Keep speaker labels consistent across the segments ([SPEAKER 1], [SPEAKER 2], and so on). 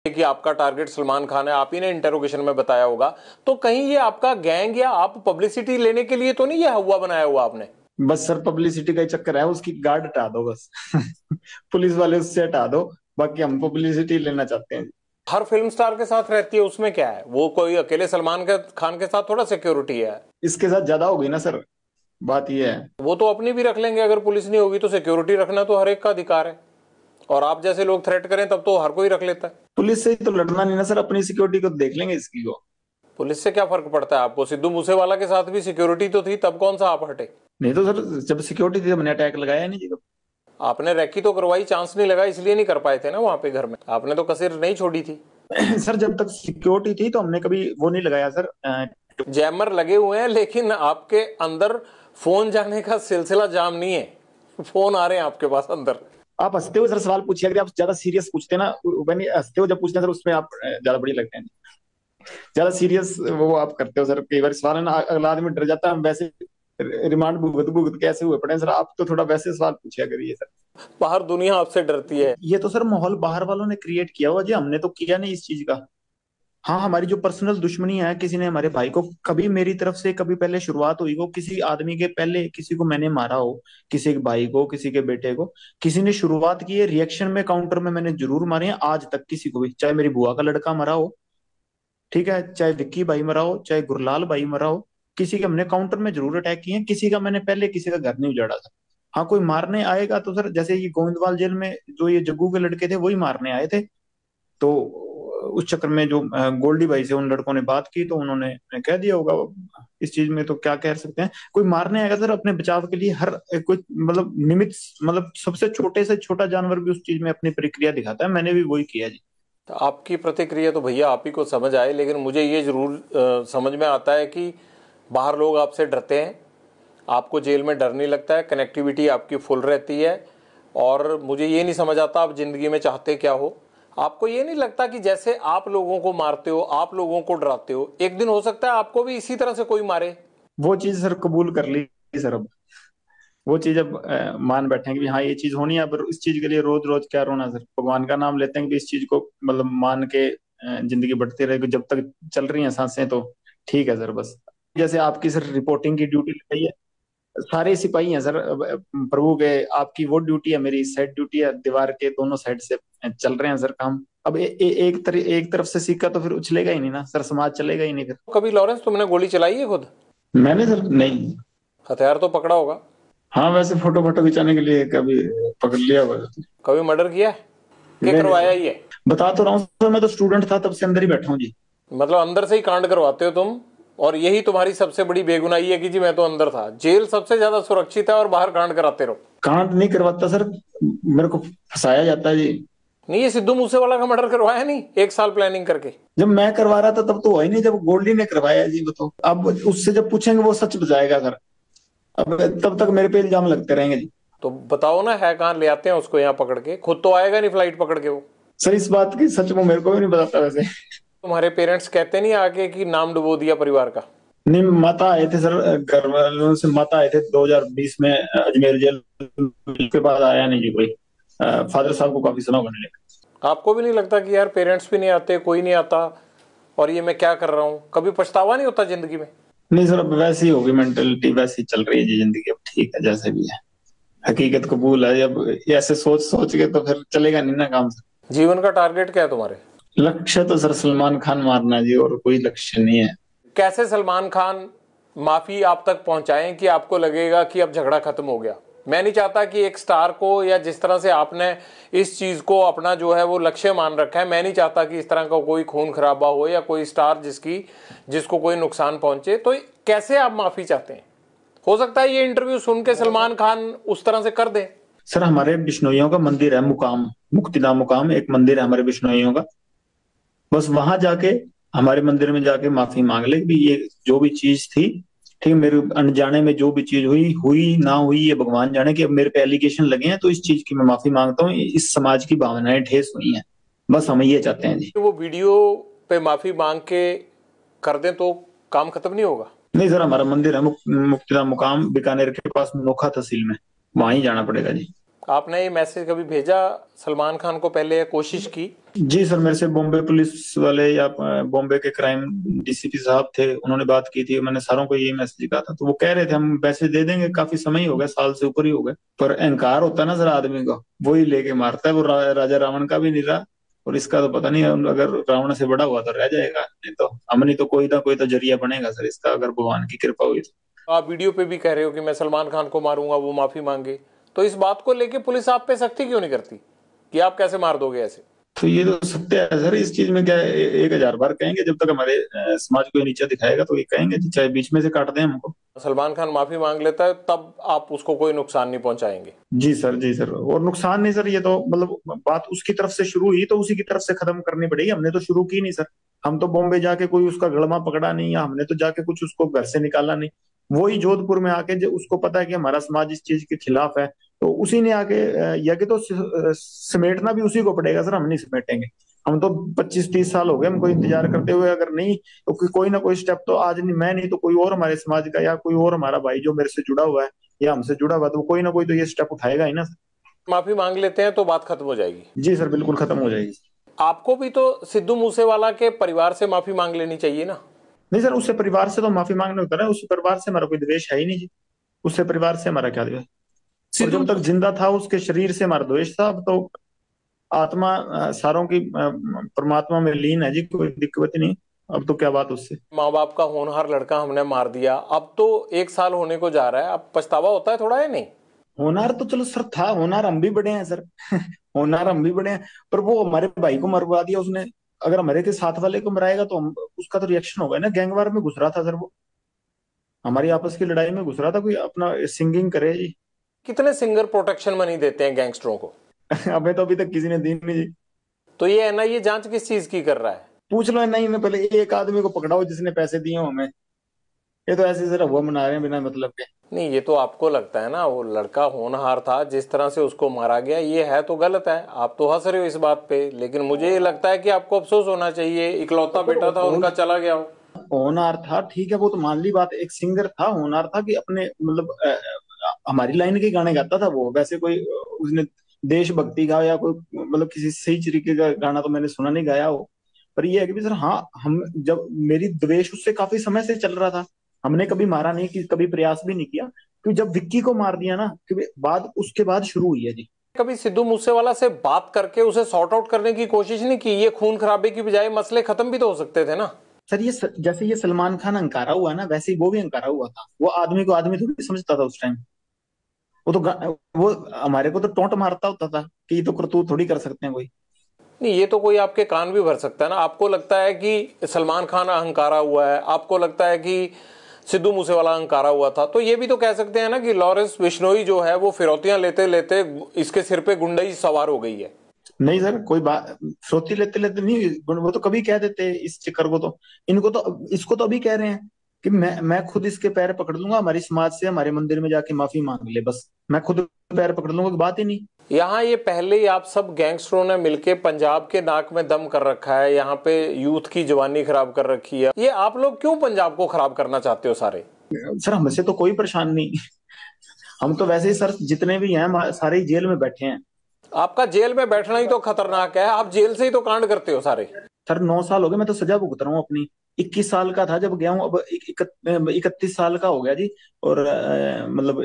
[SPEAKER 1] कि आपका टारगेट सलमान खान है, आप ही ने इंटरोगेशन में बताया होगा, तो कहीं ये आपका गैंग या आप पब्लिसिटी लेने के लिए तो नहीं ये हुआ बनाया हुआ आपने?
[SPEAKER 2] बस सर पब्लिसिटी का ही चक्कर है, उसकी गार्ड हटा दो बस। पुलिस वाले उससे हटा दो, बाकी हम पब्लिसिटी लेना चाहते हैं।
[SPEAKER 1] हर फिल्म स्टार के साथ रहती है, उसमें क्या है, वो कोई अकेले खान के साथ थोड़ा सिक्योरिटी है।
[SPEAKER 2] इसके साथ ज्यादा हो गई ना सर, बात ये है।
[SPEAKER 1] वो तो अपनी भी रख लेंगे, अगर पुलिस नहीं होगी तो सिक्योरिटी रखना तो हर एक का अधिकार है, और आप जैसे लोग थ्रेट करें तब तो हर कोई रख लेता है।
[SPEAKER 2] पुलिस से ही तो लड़ना नहीं ना सर, अपनी सिक्योरिटी को देख लेंगे इसकी को।
[SPEAKER 1] पुलिस से क्या फर्क पड़ता है आपको? सिद्धू मूसेवाला के साथ भी सिक्योरिटी तो थी, तब कौन सा आप हटे?
[SPEAKER 2] नहीं तो सर जब सिक्योरिटी थी हमने अटैक लगाया नहीं जी कब।
[SPEAKER 1] आपने रैकी तो करवाई, चांस नहीं लगा इसलिए नहीं कर पाए थे ना वहां पे घर में, आपने तो कसर नहीं छोड़ी थी।
[SPEAKER 2] सर जब तक सिक्योरिटी थी तो हमने कभी वो नहीं लगाया सर।
[SPEAKER 1] जैमर लगे हुए हैं, लेकिन आपके अंदर फोन जाने का सिलसिला जाम नहीं है, फोन आ रहे हैं आपके पास अंदर।
[SPEAKER 2] आप हंसते हो सर, सवाल पूछिए, अगर आप ज्यादा सीरियस पूछते हैं ना, when हंसते हो जब पूछते हैं सर, उसमें आप ज्यादा बड़ी लगते हैं। ज्यादा सीरियस वो आप करते हो सर, कई बार सवाल है ना, अगला आदमी डर जाता है, हम वैसे रिमांड भुगत भुगत कैसे हुए पड़े हैं सर, आप तो थोड़ा वैसे सवाल पूछिया करिए सर।
[SPEAKER 1] बाहर दुनिया आपसे डरती है।
[SPEAKER 2] ये तो सर माहौल बाहर वालों ने क्रिएट किया हुआ जी, हमने तो किया नहीं इस चीज का। हाँ हमारी जो पर्सनल दुश्मनी है, किसी ने हमारे भाई को कभी, मेरी तरफ से कभी पहले शुरुआत हुई हो किसी आदमी के, पहले किसी को मैंने मारा हो, किसी के भाई को, किसी के बेटे को, किसी ने शुरुआत की है रिएक्शन में, काउंटर में मैंने जरूर मारे हैं आज तक किसी को भी, चाहे मेरी बुआ का लड़का मरा हो, ठीक है, चाहे विक्की भाई मरा हो, चाहे गुरलाल भाई मरा हो, किसी के हमने काउंटर में जरूर अटैक किए हैं, किसी का मैंने पहले किसी का घर नहीं उजाड़ा था। हाँ कोई मारने आएगा तो सर, जैसे ये गोविंदवाल जेल में जो ये जग्गू के लड़के थे वही मारने आए थे, तो उस चक्कर में जो गोल्डी भाई से उन लड़कों ने बात की तो उन्होंने कह दिया होगा। इस चीज में तो क्या कह सकते हैं, कोई मारने आएगा सर अपने बचाव के लिए, हर कोई मतलब निमित्त, मतलब सबसे छोटे से छोटा जानवर भी उस चीज में अपनी प्रक्रिया दिखाता है, मैंने भी वही किया जी।
[SPEAKER 1] तो आपकी प्रतिक्रिया तो भैया आप ही को समझ आए, लेकिन मुझे ये जरूर समझ में आता है कि बाहर लोग आपसे डरते हैं, आपको जेल में डर नहीं लगता है, कनेक्टिविटी आपकी फुल रहती है। और मुझे ये नहीं समझ आता आप जिंदगी में चाहते क्या हो। आपको ये नहीं लगता कि जैसे आप लोगों को मारते हो, आप लोगों को डराते हो, एक दिन हो सकता है आपको भी इसी तरह से कोई मारे?
[SPEAKER 2] वो चीज सर कबूल कर ली सर, अब वो चीज अब मान बैठे हैं कि हाँ ये चीज होनी है, पर इस चीज के लिए रोज रोज क्या रोना सर, भगवान का नाम लेते हैं कि इस चीज को मतलब मान के जिंदगी बढ़ती रहेगी, जब तक चल रही हैं सांसें तो ठीक है सर बस। जैसे आपकी सर रिपोर्टिंग की ड्यूटी लगाई है, सारे सिपाही हैं सर प्रभु के, आपकी वो ड्यूटी है, मेरी साइड ड्यूटी है, दीवार के दोनों साइड से चल रहे हैं सर काम। अब एक तरफ से सिक्का तो फिर उछलेगा ही नहीं ना सर, समाज चलेगा ही नहीं फिर।
[SPEAKER 1] कभी लॉरेंस तुमने गोली चलाई है खुद?
[SPEAKER 2] मैंने सर नहीं।
[SPEAKER 1] हथियार तो पकड़ा होगा?
[SPEAKER 2] हाँ वैसे फोटो फोटो खिंचाने के लिए कभी पकड़ लिया हुआ है।
[SPEAKER 1] कभी मर्डर किया है? क्या
[SPEAKER 2] नहीं नहीं
[SPEAKER 1] करवाया
[SPEAKER 2] सर,
[SPEAKER 1] ये?
[SPEAKER 2] बता तो रहा हूँ सर, मैं तो स्टूडेंट था तब से अंदर ही बैठा हूँ जी।
[SPEAKER 1] मतलब अंदर से ही कांड करवाते हो तुम, और यही तुम्हारी सबसे बड़ी बेगुनाही है कि जी मैं तो अंदर था। जेल सबसे ज्यादा सुरक्षित है और बाहर कांड कराते रहो।
[SPEAKER 2] कांड नहीं करवाता सर, मेरे को फंसाया जाता है जी।
[SPEAKER 1] नहीं, ये सिद्धू मूसेवाला का मर्डर करवाया नहीं 1 साल प्लानिंग करके?
[SPEAKER 2] जब मैं करवा रहा था तब तो हुआ ही नहीं, जब गोल्डी ने करवाया जी वो तो, अब उससे जब पूछेंगे वो सच बताएगा सर, अब तब तक मेरे पे इल्जाम लगते रहेंगे जी।
[SPEAKER 1] तो बताओ ना, है कहाँ, ले आते हैं उसको यहाँ पकड़ के, खुद तो आएगा नहीं फ्लाइट पकड़ के वो।
[SPEAKER 2] सर इस बात की सच वो मेरे को भी नहीं बताता वैसे।
[SPEAKER 1] तुम्हारे पेरेंट्स कहते नहीं आके कि नाम डुबो दिया परिवार का?
[SPEAKER 2] नहीं माता आए थे सर, घर वालों से माता आए थे 2020 में अजमेर जेल, के बाद आया नहीं जी कोई। फादर साहब को काफी समय होने लगा।
[SPEAKER 1] आपको भी नहीं लगता कि यार पेरेंट्स भी नहीं आते, कोई नहीं आता, और ये मैं क्या कर रहा हूँ? कभी पछतावा नहीं होता जिंदगी में?
[SPEAKER 2] नहीं सर अब वैसी होगी मेंटेलिटी, वैसी चल रही है जी जिंदगी, अब ठीक है जैसे भी है, हकीकत कबूल है, अब ऐसे सोच सोच के तो फिर चलेगा नहीं ना काम सर।
[SPEAKER 1] जीवन का टारगेट क्या है तुम्हारे?
[SPEAKER 2] लक्ष्य तो सर सलमान खान मारना जी, और कोई लक्ष्य नहीं है।
[SPEAKER 1] कैसे सलमान खान माफी आप तक पहुंचाएं कि आपको लगेगा कि अब झगड़ा खत्म हो गया? मैं नहीं चाहता कि एक स्टार को, या जिस तरह से आपने इस चीज को अपना जो है वो लक्ष्य मान रखा है, मैं नहीं चाहता कि इस तरह का कोई खून खराबा हो या कोई स्टार जिसको कोई नुकसान पहुंचे। तो कैसे आप माफी चाहते हैं? हो सकता है ये इंटरव्यू सुन के सलमान खान उस तरह से कर दे।
[SPEAKER 2] सर हमारे बिश्नोइयों का मंदिर है मुकाम, मुक्तिधाम मुकाम एक मंदिर है हमारे बिश्नोइयों का, बस वहां जाके, हमारे मंदिर में जाके माफी मांग ले कि ये जो भी चीज थी, ठीक है, मेरे अनजाने में जो भी चीज हुई हुई ना हुई ये भगवान जाने, कि अब मेरे पे एलिगेशन लगे हैं तो इस चीज की मैं माफी मांगता हूँ, इस समाज की भावनाएं ठेस हुई हैं, बस हम ये चाहते हैं जी।
[SPEAKER 1] वो वीडियो पे माफी मांग के कर दें तो काम खत्म नहीं होगा?
[SPEAKER 2] नहीं सर हमारा मंदिर है मुक्तिधाम मुकाम, बीकानेर के पास नोखा तहसील में, वहां ही जाना पड़ेगा जी।
[SPEAKER 1] आपने ये मैसेज कभी भेजा सलमान खान को पहले, या कोशिश की?
[SPEAKER 2] जी सर, मेरे से बॉम्बे पुलिस वाले या बॉम्बे के क्राइम डीसीपी साहब थे, उन्होंने बात की थी। मैंने सारों को यही मैसेज कहा था, तो वो कह रहे थे हम पैसे दे देंगे, काफी समय ही हो गया, साल से ऊपर ही हो गए। पर अहंकार होता है ना सर आदमी का, वो ही लेके मारता है। वो राजा रावण का भी नहीं रहा, और इसका तो पता नहीं, अगर रावण से बड़ा हुआ तो रह जाएगा, नहीं तो हमने तो कोई ना कोई तो जरिया बनेगा सर इसका, अगर भगवान की कृपा हुई तो।
[SPEAKER 1] आप वीडियो पे भी कह रहे हो कि मैं सलमान खान को मारूंगा, वो माफी मांगे, तो इस बात को लेके पुलिस आप पे सख्ती क्यों नहीं करती कि आप कैसे मार दोगे ऐसे?
[SPEAKER 2] तो ये तो सत्य है सर, इस चीज में क्या है, 1000 बार कहेंगे, जब तक हमारे समाज को ये नीचा दिखाएगा तो ये कहेंगे जी, चाहे बीच में से काट दें हमको।
[SPEAKER 1] सलमान खान माफी मांग लेता है तब आप उसको कोई नुकसान नहीं पहुंचाएंगे?
[SPEAKER 2] जी सर, जी सर, और नुकसान नहीं सर, ये तो मतलब बात उसकी तरफ से शुरू हुई तो उसी की तरफ से खत्म करनी पड़ेगी, हमने तो शुरू की नहीं सर। हम तो बॉम्बे जाके कोई उसका गड़मा पकड़ा नहीं, या हमने तो जाके कुछ उसको घर से निकाला नहीं। वो ही जोधपुर में आके, जो उसको पता है कि हमारा समाज इस चीज के खिलाफ है, तो उसी ने आके यज्ञ तो समेटना भी उसी को पड़ेगा सर, हम नहीं समेटेंगे। हम तो 25-30 साल हो गए हमको इंतजार करते हुए, अगर नहीं तो कोई ना कोई स्टेप तो आज नहीं, मैं नहीं तो कोई और हमारे समाज का या कोई और हमारा भाई जो मेरे से जुड़ा हुआ है या हमसे जुड़ा हुआ, तो कोई ना कोई तो ये स्टेप उठाएगा ही ना सर।
[SPEAKER 1] माफी मांग लेते हैं तो बात खत्म हो जाएगी?
[SPEAKER 2] जी सर, बिल्कुल खत्म हो जाएगी।
[SPEAKER 1] आपको भी तो सिद्धू मूसेवाला के परिवार से माफी मांग लेनी चाहिए ना?
[SPEAKER 2] नहीं सर, उससे परिवार से तो माफी मांगने होता है, उससे परिवार से हमारा कोई द्वेष है ही नहीं जी। उससे परिवार से हमारा क्या द्वेष। और
[SPEAKER 1] सिद्धू
[SPEAKER 2] जब तक जिंदा था उसके शरीर से हमारा द्वेष था, अब तो आत्मा सारों की परमात्मा में लीन है जी, कोई दिक्कत ही नहीं। अब तो क्या बात उससे।
[SPEAKER 1] माँ बाप का होनहार लड़का हमने मार दिया, अब तो 1 साल होने को जा रहा है, अब पछतावा होता है थोड़ा या नहीं?
[SPEAKER 2] होनार तो चलो सर था, होनार हम भी बड़े हैं सर। होनार हम भी बड़े हैं, पर वो हमारे भाई को मरवा दिया उसने। अगर हमारे के साथ वाले को मराएगा तो हम, उसका तो रिएक्शन होगा ना। गैंगवार में घुस रहा था सर वो, हमारी आपस की लड़ाई में घुस रहा था, कोई अपना सिंगिंग करे जी।
[SPEAKER 1] कितने सिंगर प्रोटेक्शन मनी देते हैं गैंगस्टरों को?
[SPEAKER 2] अबे तो अभी तक किसी ने दी नहीं जी।
[SPEAKER 1] तो ये एनआईए जांच किस चीज की कर रहा है?
[SPEAKER 2] पूछ लो नहीं, मैं पहले एक आदमी को पकड़ाओ जिसने पैसे दिए हो हमें। ये तो ऐसे जरा हुआ मना रहे हैं बिना मतलब के।
[SPEAKER 1] नहीं, ये तो आपको लगता है ना, वो लड़का होनहार था, जिस तरह से उसको मारा गया ये है तो गलत है, आप तो हंस रहे हो इस बात पे, लेकिन मुझे ये लगता है कि आपको अफसोस होना चाहिए, इकलौता बेटा था उनका चला गया हो।
[SPEAKER 2] होनहार था ठीक है, वो तो मान ली बात, एक सिंगर था, होनहार था कि अपने मतलब हमारी लाइन के गाने गाता था वो, वैसे कोई उसने देशभक्ति का या कोई मतलब किसी सही तरीके का गाना तो मैंने सुना नहीं गाया हो। पर ये है कि भी सर, हाँ, हम जब मेरी द्वेष उससे काफी समय से चल रहा था, हमने कभी मारा नहीं, कि कभी प्रयास भी नहीं किया। तो जब विक्की को मार दिया ना, कि बाद उसके बाद शुरू हुई है जी।
[SPEAKER 1] कभी सिद्धू मूसेवाला से बात करके उसे सॉर्ट आउट करने की कोशिश नहीं की? ये खून खराबे की बजाय मसले खत्म भी तो हो सकते थे ना?
[SPEAKER 2] सर ये जैसे ये सलमान खान अंकारा हुआ ना, वैसे ही वो भी अंकारा हुआ था। वो आदमी को आदमी थोड़ी समझता था उस टाइम। वो तो वो हमारे को तो टोंट मारता होता था कि ये तो करतूत थोड़ी कर सकते हैं कोई।
[SPEAKER 1] नहीं, ये तो कोई आपके कान भी भर सकता है ना। आपको लगता है कि सलमान खान अहंकारा हुआ है, आपको लगता है कि सिद्धू मूसेवाला अहंकारा हुआ था, तो ये भी तो कह सकते हैं ना कि लॉरेंस बिश्नोई जो है वो फिरौतियां लेते लेते इसके सिर पे गुंडई सवार हो गई है।
[SPEAKER 2] नहीं सर, कोई बात फ्रोती लेते लेते नहीं, वो तो कभी कह देते हैं इस चक्कर को तो। इनको तो, इसको तो अभी कह रहे हैं कि मैं खुद इसके पैर पकड़ लूंगा, हमारी समाज से हमारे मंदिर में जाके माफी मांग ले, बस मैं खुद पैर पकड़ लूंगा, की बात ही नहीं।
[SPEAKER 1] यहाँ ये पहले ही आप सब गैंगस्टरों ने मिलके पंजाब के नाक में दम कर रखा है, यहाँ पे यूथ की जवानी खराब कर रखी है। ये आप लोग क्यों पंजाब को खराब करना चाहते हो सारे?
[SPEAKER 2] सर हमसे तो कोई परेशान नहीं। हम तो वैसे ही सर, जितने भी हैं सारे ही जेल में बैठे हैं।
[SPEAKER 1] आपका जेल में बैठना ही तो खतरनाक है, आप जेल से ही तो कांड करते हो सारे।
[SPEAKER 2] सर 9 साल हो गए, मैं तो सजा भुगत रहा हूँ अपनी। 21 साल का था जब गया हूँ, अब 31 साल का हो गया जी। और मतलब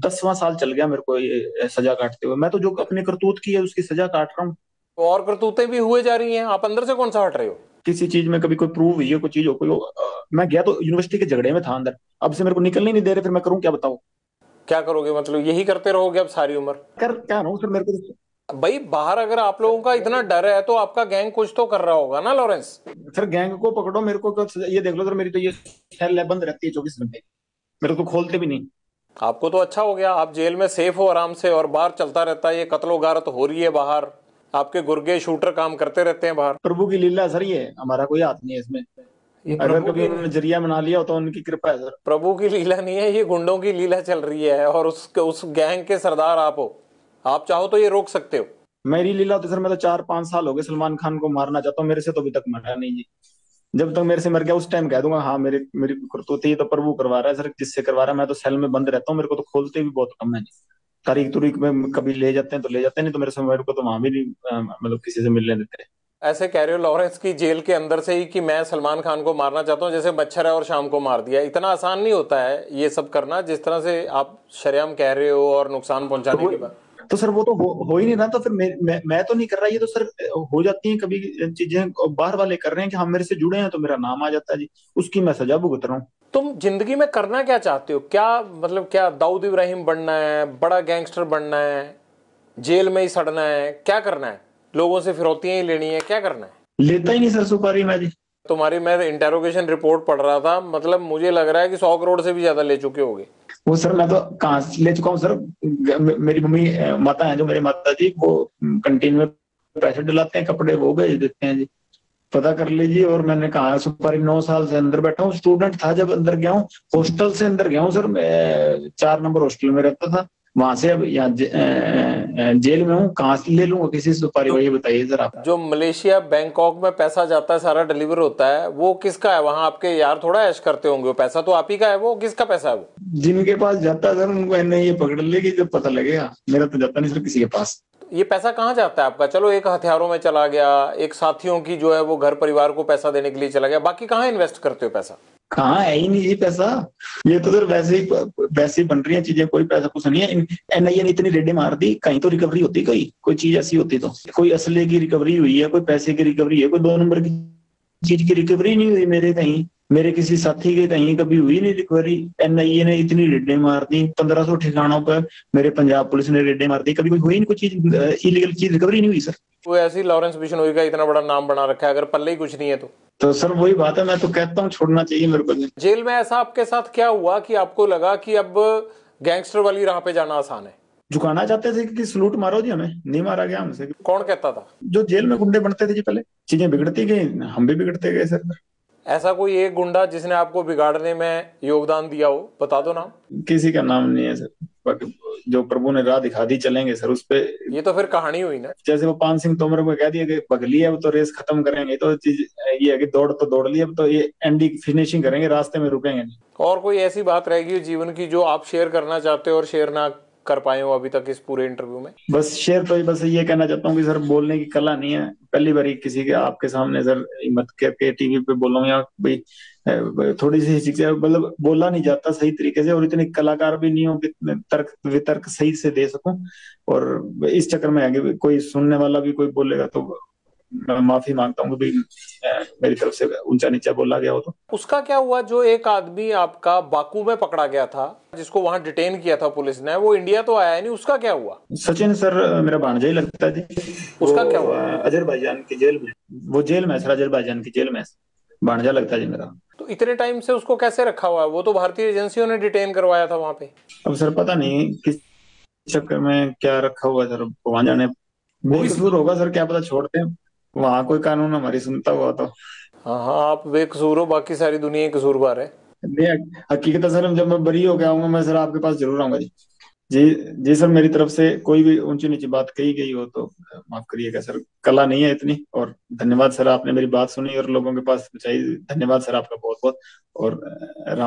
[SPEAKER 2] 10वां साल चल गया मेरे को ये सजा काटते हुए। मैं तो जो अपने करतूत की है उसकी सजा काट रहा हूँ।
[SPEAKER 1] तो और करतूतें भी हुए जा रही हैं, आप अंदर से कौन सा हट रहे हो?
[SPEAKER 2] किसी चीज में कभी कोई प्रूव हुई है, कोई चीज हो, कोई मैं गया तो यूनिवर्सिटी के झगड़े में था अंदर, अब से मेरे को निकलने नहीं दे रहे, फिर मैं करूँ क्या बताओ।
[SPEAKER 1] क्या करोगे, मतलब यही करते रहोगे अब सारी उम्र?
[SPEAKER 2] कर क्या रहा हूँ सर, मेरे को तो।
[SPEAKER 1] भाई बाहर अगर आप लोगों का इतना डर है तो आपका गैंग कुछ तो कर रहा होगा ना लॉरेंस?
[SPEAKER 2] सर गैंग को पकड़ो, मेरे को ये देख लो सर, मेरी तो ये सेल बंद रहती है 24 घंटे, मेरे को खोलते भी नहीं।
[SPEAKER 1] आपको तो अच्छा हो गया, आप जेल में सेफ हो आराम से, और बाहर चलता रहता है ये कत्लो गारत हो रही है बाहर, आपके गुर्गे शूटर काम करते रहते हैं बाहर।
[SPEAKER 2] प्रभु की लीला है सर, ये हमारा कोई हाथ नहीं है इसमें।
[SPEAKER 1] ये
[SPEAKER 2] अगर
[SPEAKER 1] प्रभु
[SPEAKER 2] कभी
[SPEAKER 1] की
[SPEAKER 2] उन्होंने जरिया बना लिया हो तो उनकी कृपा है सर।
[SPEAKER 1] प्रभु की लीला नहीं है, ये गुंडों की लीला चल रही है, और उस गैंग के सरदार आप हो। आप चाहो तो ये रोक सकते हो।
[SPEAKER 2] मेरी लीला तो सर, मैं तो 4-5 साल हो गए सलमान खान को मारना चाहता हूँ, मेरे से तो अभी तक मरा नहीं जी। जब तक मेरे से मर गया उस टाइम कह दूंगा हाँ, मेरी करतूत ही तो प्रभु करवा रहा है सर, जिससे करवा रहा है। मैं तो सेल में बंद रहता हूँ, मेरे को तो खोलते भी बहुत कम है जी। तारीख तुरीख में कभी ले जाते हैं तो ले जाते हैं, नहीं तो मेरे से मेरे को तो वहां भी नहीं मतलब किसी से मिलने देते।
[SPEAKER 1] ऐसे कह रहे हो लॉरेंस की जेल के अंदर से ही कि मैं सलमान खान को मारना चाहता हूँ, जैसे मच्छर है और शाम को मार दिया। इतना आसान नहीं होता है ये सब करना जिस तरह से आप शरेआम कह रहे हो और नुकसान
[SPEAKER 2] तो
[SPEAKER 1] पहुंचाने
[SPEAKER 2] वो
[SPEAKER 1] के बाद।
[SPEAKER 2] तो सर वो तो हो ही नहीं रहा, तो फिर मैं तो नहीं कर रहा, ये तो सर हो जाती हैं कभी चीजें, बाहर वाले कर रहे हैं कि हम मेरे से जुड़े हैं तो मेरा नाम आ जाता है जी, उसकी मैं सजा भुगत रहा हूँ।
[SPEAKER 1] तुम जिंदगी में करना क्या चाहते हो? क्या मतलब क्या दाऊद इब्राहिम बनना है, बड़ा गैंगस्टर बनना है, जेल में ही सड़ना है, क्या करना है? लोगों से फिरौतियां ही लेनी है, क्या करना है?
[SPEAKER 2] लेता ही नहीं सर सुपारी मैं जी।
[SPEAKER 1] तुम्हारी मैं इंटेरोगेशन रिपोर्ट पढ़ रहा था, मतलब मुझे लग रहा है कि 100 करोड़ से भी ज्यादा ले चुके होगे।
[SPEAKER 2] वो सर मैं तो कहाँ से ले चुका हूँ सर, मेरी मम्मी माता है जो मेरी माता जी, वो कंटीन में पैसे डलाते हैं, कपड़े वो भेज देते हैं जी, पता कर लीजिए। और मैंने कहा सुपारी 9 साल से अंदर बैठा हूँ, स्टूडेंट था जब अंदर गया हूँ, हॉस्टल से अंदर गया हूँ सर, मैं 4 नंबर हॉस्टल में रहता था, वहां से अब यहाँ जेल में हूँ, कहाँ से ले लूंगा किसी से सुपारी,
[SPEAKER 1] जो
[SPEAKER 2] वही बताइए सर आप।
[SPEAKER 1] जो मलेशिया बैंकॉक में पैसा जाता है, सारा डिलीवर होता है, वो किसका है? वहां आपके यार थोड़ा ऐश करते होंगे, वो पैसा तो आप ही का है, वो किसका पैसा है वो?
[SPEAKER 2] जिनके पास जाता है सर उनको ये पकड़ लेगी जब पता लगेगा, मेरा तो जाता नहीं सर किसी के पास।
[SPEAKER 1] ये पैसा कहाँ जाता है आपका? चलो एक हथियारों में चला गया, एक साथियों की जो है वो घर परिवार को पैसा देने के लिए चला गया, बाकी कहाँ इन्वेस्ट करते हो पैसा?
[SPEAKER 2] कहाँ है ही नहीं जी पैसा, ये तो सर वैसे ही बन रही है चीजें, कोई पैसा कुछ नहीं है। एनआईए ने इतनी रेडें मार दी, कहीं तो रिकवरी होती, कहीं कोई चीज ऐसी होती तो, कोई असले की रिकवरी हुई है, कोई पैसे की रिकवरी है, कोई 2 नंबर की चीज की रिकवरी नहीं हुई मेरे कहीं, मेरे किसी साथी के कहीं कभी हुई नहीं रिकवरी। एनआईए ने इतनी रेडें मार दी 1500 ठिकानों पर, मेरे पंजाब पुलिस ने रेडें मार दी, कभी कोई हुई नहीं, कोई चीज इलीगल चीज रिकवरी नहीं हुई सर।
[SPEAKER 1] कोई ऐसी लॉरेंस बिश्नोई का इतना बड़ा नाम बना रखा है, अगर पल्ले ही कुछ नहीं है
[SPEAKER 2] तो सर वही बात है, मैं तो कहता हूँ छोड़ना चाहिए मेरे को।
[SPEAKER 1] जेल में ऐसा आपके साथ क्या हुआ कि आपको लगा कि अब गैंगस्टर वाली राह पे जाना आसान है?
[SPEAKER 2] झुकाना चाहते थे कि सलूट मारो जी, हमें नहीं मारा गया हमसे।
[SPEAKER 1] कौन कहता था?
[SPEAKER 2] जो जेल में गुंडे बनते थे जी पहले, चीजें बिगड़ती गई, हम भी बिगड़ते गए सर।
[SPEAKER 1] ऐसा कोई एक गुंडा जिसने आपको बिगाड़ने में योगदान दिया हो, बता दो नाम।
[SPEAKER 2] किसी का नाम नहीं है सर, बाकी जो प्रभु ने राह दिखा दी चलेंगे सर उस पे।
[SPEAKER 1] ये तो फिर कहानी हुई ना।
[SPEAKER 2] जैसे वो पान सिंह तोमर को कह दिया कि भगली है, अब तो रेस खत्म करेंगे, तो चीज ये है कि दौड़ तो दौड़ ली, अब तो ये एंडी फिनिशिंग करेंगे, रास्ते में रुकेंगे नहीं।
[SPEAKER 1] और कोई ऐसी बात रहेगी हो जीवन की जो आप शेयर करना चाहते हो और शेयर ना कर पाए हो अभी तक इस पूरे इंटरव्यू में?
[SPEAKER 2] बस शेर तो बस ये कहना चाहता हूँ कि सर बोलने की कला नहीं है, पहली बार किसी के आपके सामने सर हिम्मत करके टीवी पे बोल रहा हूँ, या भाई थोड़ी सी शिक्षा, मतलब बोला नहीं जाता सही तरीके से, और इतने कलाकार भी नहीं हो कि तर्क वितर्क सही से दे सकूं। और इस चक्कर में आगे कोई सुनने वाला भी कोई बोलेगा तो मैं माफी मांगता हूँ कि भाई मेरी तरफ से ऊंचा नीचा बोला गया हो तो।
[SPEAKER 1] उसका क्या हुआ जो एक आदमी आपका बाकू में पकड़ा गया था, जिसको वहां डिटेन किया था पुलिस ने, वो इंडिया तो आया नहीं, उसका क्या हुआ?
[SPEAKER 2] सचिन सर मेरा भांजा ही लगता है जी,
[SPEAKER 1] उसका क्या
[SPEAKER 2] वो
[SPEAKER 1] हुआ?
[SPEAKER 2] अजरबैजान की जेल में, वो जेल में है सर, अजरबैजान की जेल में भांजा लगता है जी मेरा।
[SPEAKER 1] तो इतने टाइम से उसको कैसे रखा हुआ है? वो तो भारतीय एजेंसियों ने डिटेन करवाया था वहां पे।
[SPEAKER 2] अब सर पता नहीं किस चक्कर में क्या रखा हुआ है सर, भगवान जाने,
[SPEAKER 1] वो भी
[SPEAKER 2] बेकसूर होगा सर, क्या पता, छोड़ते हैं, वहां कोई कानून हमारी सुनता हुआ तो।
[SPEAKER 1] हाँ हाँ, आप बेकसूर हो, बाकी सारी दुनिया ही कसूरवार है।
[SPEAKER 2] नहीं, हकीकत है सर, जब मैं बरी हो गया आऊंगा मैं सर आपके पास जरूर आऊंगा जी। जी जी सर, मेरी तरफ से कोई भी ऊंची नीची बात कही गई हो तो माफ करिएगा सर, कला नहीं है इतनी। और धन्यवाद सर, आपने मेरी बात सुनी और लोगों के पास पहुंचाई, धन्यवाद सर आपका बहुत बहुत। और